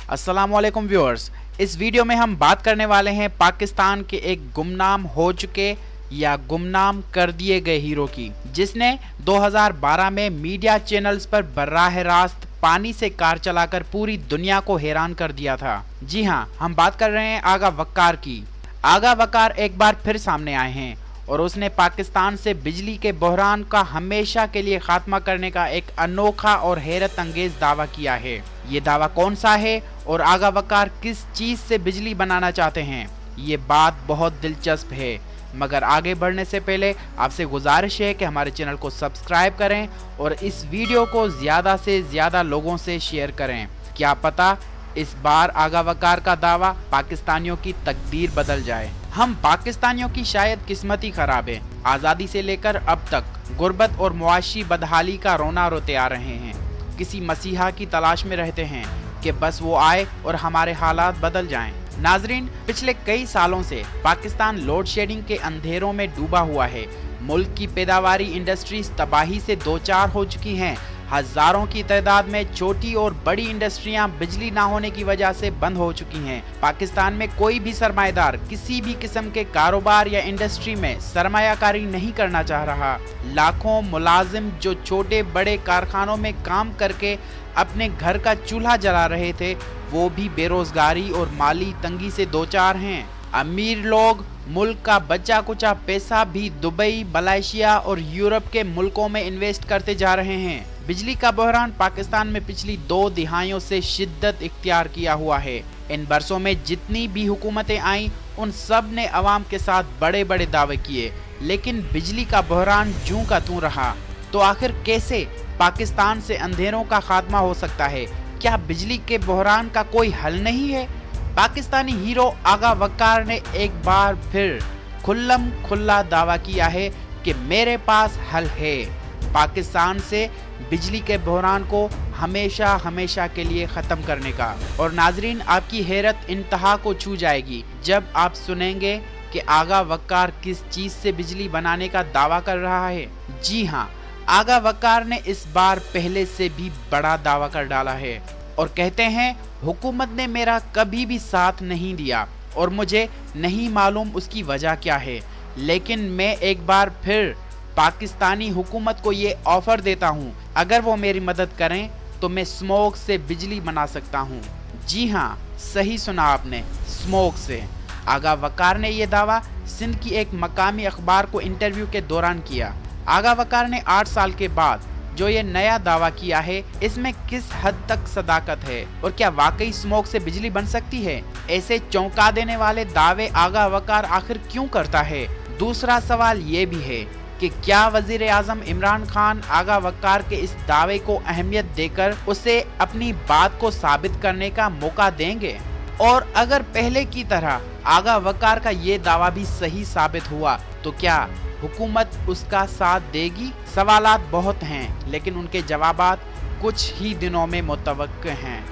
अस्सलामुअलैकुम व्यूअर्स, इस वीडियो में हम बात करने वाले हैं पाकिस्तान के एक गुमनाम हो चुके या गुमनाम कर दिए गए हीरो की, जिसने 2012 में मीडिया चैनल्स पर बर्राह रास्त पानी से कार चलाकर पूरी दुनिया को हैरान कर दिया था। जी हाँ, हम बात कर रहे हैं आगा वक्कार की। आगा वक्कार एक बार फिर सामने आए हैं और उसने पाकिस्तान से बिजली के बहरान का हमेशा के लिए खात्मा करने का एक अनोखा और हैरत अंगेज दावा किया है। ये दावा कौन सा है और आगा वक्कार किस चीज से बिजली बनाना चाहते हैं, ये बात बहुत दिलचस्प है। मगर आगे बढ़ने से पहले आपसे गुजारिश है कि हमारे चैनल को सब्सक्राइब करें और इस वीडियो को ज़्यादा से ज़्यादा लोगों से शेयर करें। क्या पता इस बार आगा वक्कार का दावा पाकिस्तानियों की तकदीर बदल जाए। हम पाकिस्तानियों की शायद किस्मत ही खराब है। आज़ादी से लेकर अब तक गुर्बत और मुआशी बदहाली का रोना रोते आ रहे हैं। किसी मसीहा की तलाश में रहते हैं कि बस वो आए और हमारे हालात बदल जाएं। नाजरीन, पिछले कई सालों से पाकिस्तान लोड शेडिंग के अंधेरों में डूबा हुआ है। मुल्क की पैदावारी इंडस्ट्रीज तबाही से दो चार हो चुकी हैं। हजारों की तादाद में छोटी और बड़ी इंडस्ट्रियां बिजली ना होने की वजह से बंद हो चुकी हैं। पाकिस्तान में कोई भी सरमाएदार किसी भी किस्म के कारोबार या इंडस्ट्री में सरमायाकारी नहीं करना चाह रहा। लाखों मुलाजिम जो छोटे बड़े कारखानों में काम करके अपने घर का चूल्हा जला रहे थे, वो भी बेरोजगारी और माली तंगी से दो चार हैं। अमीर लोग मुल्क का बचा कुचा पैसा भी दुबई, मलेशिया और यूरोप के मुल्कों में इन्वेस्ट करते जा रहे हैं। बिजली का बहरान पाकिस्तान में पिछली 2 दिहाइयों से शिद्दत इख्तियार किया हुआ है। इन बरसों में जितनी भी हुकूमतें आईं, उन सब ने अवाम के साथ बड़े बड़े दावे किए, लेकिन बिजली का बहरान जूं का तूं रहा। तो आखिर कैसे पाकिस्तान से अंधेरों का खात्मा हो सकता है? क्या बिजली के बहरान का कोई हल नहीं है? पाकिस्तानी हीरो आगा वक्कार ने एक बार फिर खुल्लम खुल्ला दावा किया है कि मेरे पास हल है पाकिस्तान से बिजली के बहरान को हमेशा हमेशा के लिए ख़त्म करने का। और नाजरीन, आपकी हैरत इंतहा को छू जाएगी जब आप सुनेंगे कि आगा वक्कार किस चीज़ से बिजली बनाने का दावा कर रहा है। जी हाँ, आगा वक्कार ने इस बार पहले से भी बड़ा दावा कर डाला है और कहते हैं, हुकूमत ने मेरा कभी भी साथ नहीं दिया और मुझे नहीं मालूम उसकी वजह क्या है, लेकिन मैं एक बार फिर पाकिस्तानी हुकूमत को ये ऑफर देता हूँ, अगर वो मेरी मदद करें तो मैं स्मोक से बिजली बना सकता हूँ। जी हाँ, सही सुना आपने, स्मोक से। आगा वक्कार ने यह दावा सिंध की एक मकामी अखबार को इंटरव्यू के दौरान किया। आगा वक्कार ने 8 साल के बाद जो ये नया दावा किया है, इसमें किस हद तक सदाकत है और क्या वाकई स्मोक से बिजली बन सकती है? ऐसे चौंका देने वाले दावे आगा वक्कार आखिर क्यों करता है? दूसरा सवाल ये भी है कि क्या वजीर आजम इमरान खान आगा वक्कार के इस दावे को अहमियत देकर उसे अपनी बात को साबित करने का मौका देंगे? और अगर पहले की तरह आगा वक्कार का ये दावा भी सही साबित हुआ तो क्या हुकूमत उसका साथ देगी? सवालात बहुत हैं, लेकिन उनके जवाबात कुछ ही दिनों में मुतवक्किल हैं।